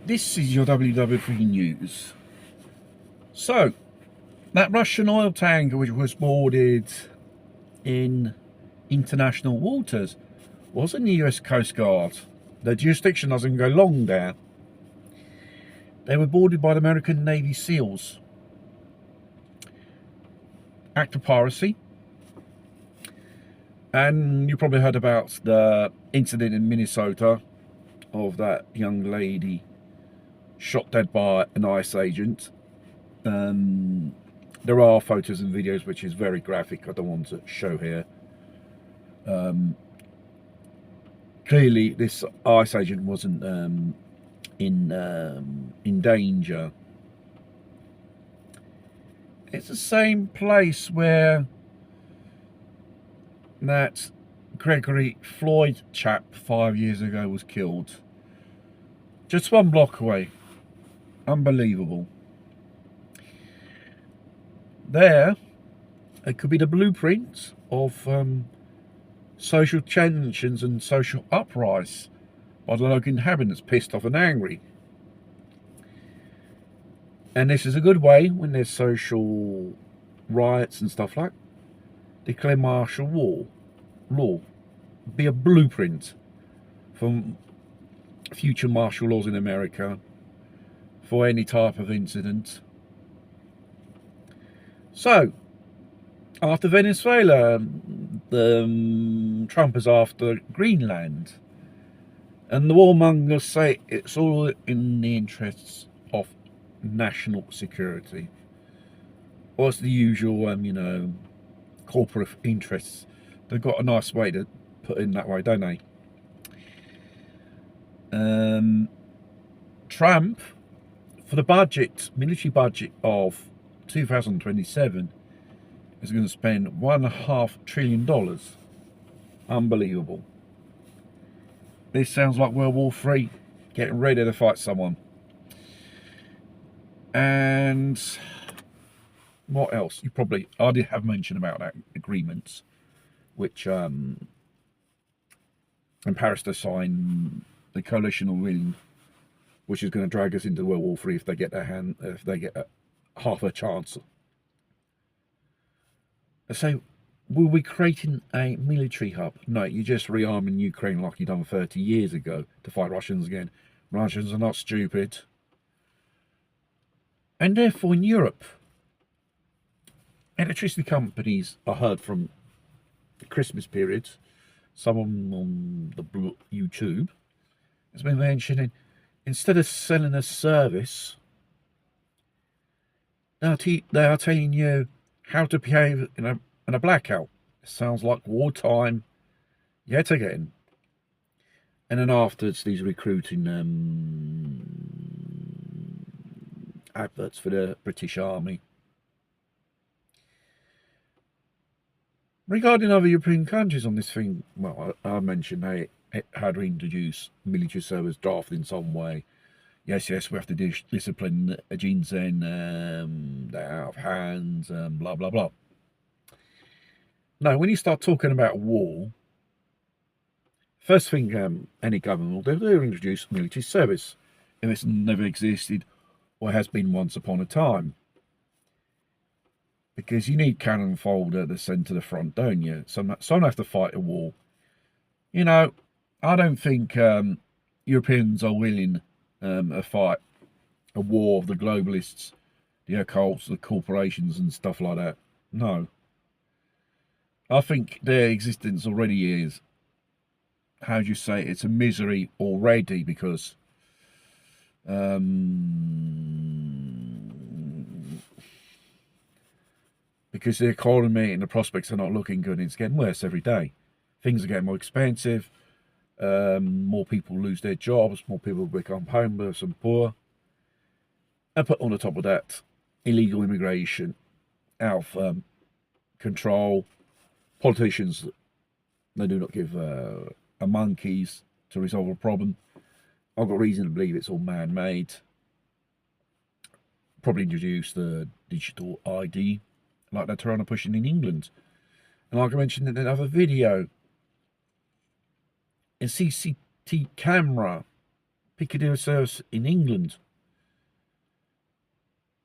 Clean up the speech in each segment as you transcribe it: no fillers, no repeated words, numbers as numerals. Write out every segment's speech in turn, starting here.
This is your WW3 news. So, that Russian oil tanker which was boarded in international waters was in the US Coast Guard. The jurisdiction doesn't go long there. They were boarded by the American Navy SEALs. Act of piracy. And you probably heard about the incident in Minnesota of that young lady shot dead by an ICE agent. There are photos and videos which is very graphic. I don't want to show here. Clearly this ICE agent wasn't in danger. It's the same place where that Gregory Floyd chap 5 years ago was killed. Just 1 block away. Unbelievable. There, it could be the blueprint of social tensions and social uprise by the local inhabitants pissed off and angry. And this is a good way when there's social riots and stuff like that. Declare martial law. Be a blueprint for future martial laws in America for any type of incident. So, after Venezuela, Trump is after Greenland. And the warmongers say it's all in the interests of national security. Or it's the usual, corporate interests. They've got a nice way to put in that way, don't they? Trump, for the budget, military budget of 2027, is going to spend $1.5 trillion. Unbelievable. This sounds like World War III, getting ready to fight someone. And what else? I did have mention about that agreement, which in Paris to sign the coalition of willing, which is going to drag us into World War III if they get half a chance. So, will we creating a military hub? No, you're just rearming Ukraine like you done 30 years ago to fight Russians again. Russians are not stupid. And therefore in Europe, electricity companies, I heard from the Christmas period, someone on the YouTube has been mentioning, instead of selling a service, they are telling you how to behave in a blackout. It sounds like wartime yet again. And then afterwards, these recruiting adverts for the British Army. Regarding other European countries on this thing, well, I mentioned they had to introduce military service draft in some way. Yes, we have to discipline Ginseng, they're out of hands, blah, blah, blah. No, when you start talking about war, first thing any government will do, they'll introduce military service, if it's never existed or has been once upon a time. Because you need cannon fodder to send to the front, don't you? Someone have to fight a war. I don't think Europeans are willing to fight a war of the globalists, the occults, the corporations and stuff like that. No. I think their existence already is, how do you say, it's a misery already, because the economy and the prospects are not looking good. It's getting worse every day. Things are getting more expensive. More people lose their jobs. More people become homeless and poor. And put on the top of that, illegal immigration out of control. Politicians, they do not give a monkeys to resolve a problem. I've got reason to believe it's all man-made. Probably introduce the digital ID, like they're trying to push in England. And like I mentioned in another video, a CCTV camera Piccadilly Circus in England.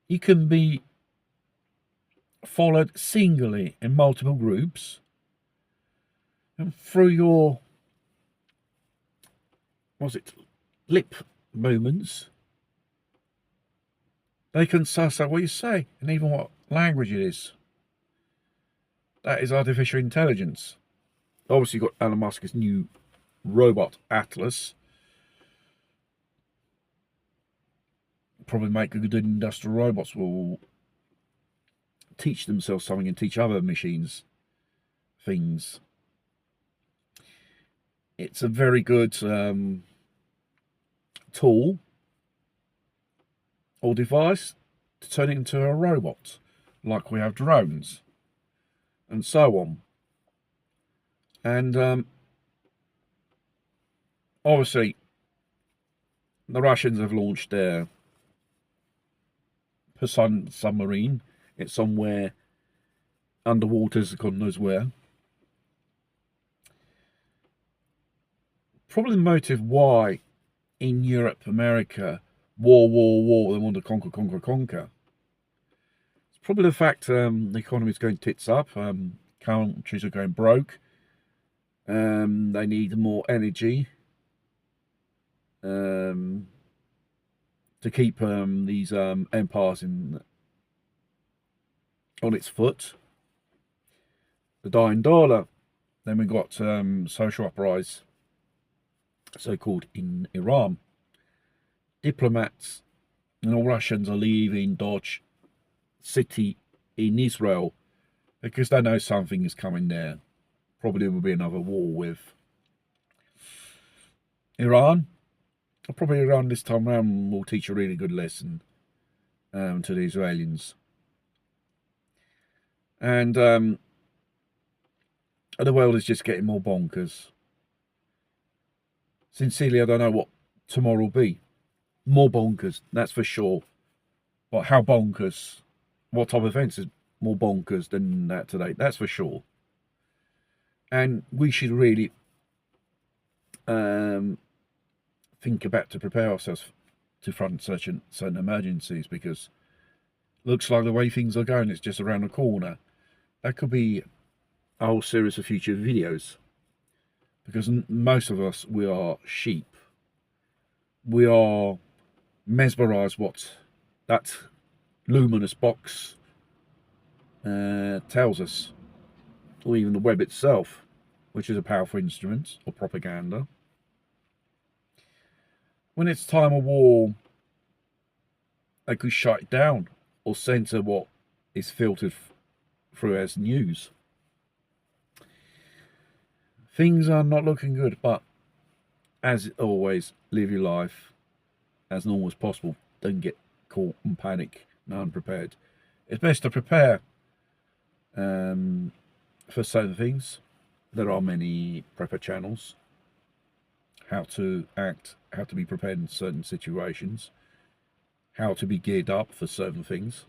You can be followed singly in multiple groups, and through your lip movements, they can suss out what you say and even what language it is. That is artificial intelligence. Obviously, you've got Elon Musk's new robot Atlas. Probably make good industrial robots will teach themselves something and teach other machines things. It's a very good tool or device to turn it into a robot, like we have drones and so on. And obviously the Russians have launched their Poseidon submarine. It's somewhere underwater, God knows where. Probably the motive why in Europe, America, war, they want to conquer. It's probably the fact the economy is going tits up, countries are going broke, they need more energy to keep these empires on its foot. The dying dollar. Then we got social uprise, so-called, in Iran. Diplomats and all Russians are leaving Dodge City in Israel because they know something is coming there. Probably will be another war with Iran. Probably Iran this time around will teach a really good lesson to the Israelis. And the world is just getting more bonkers. Sincerely, I don't know what tomorrow will be. More bonkers, that's for sure. But how bonkers? What type of events is more bonkers than that today? That's for sure. And we should really think about to prepare ourselves to front certain emergencies, because looks like the way things are going, it's just around the corner. That could be a whole series of future videos, because most of us, we are sheep. We are mesmerised what that luminous box tells us, or even the web itself, which is a powerful instrument or propaganda. When it's time of war, they could shut it down or censor what is filtered through as news. Things are not looking good, but as always, live your life as normal as possible. Don't get caught and panic and unprepared. It's best to prepare for certain things. There are many prepper channels. How to act, how to be prepared in certain situations, how to be geared up for certain things.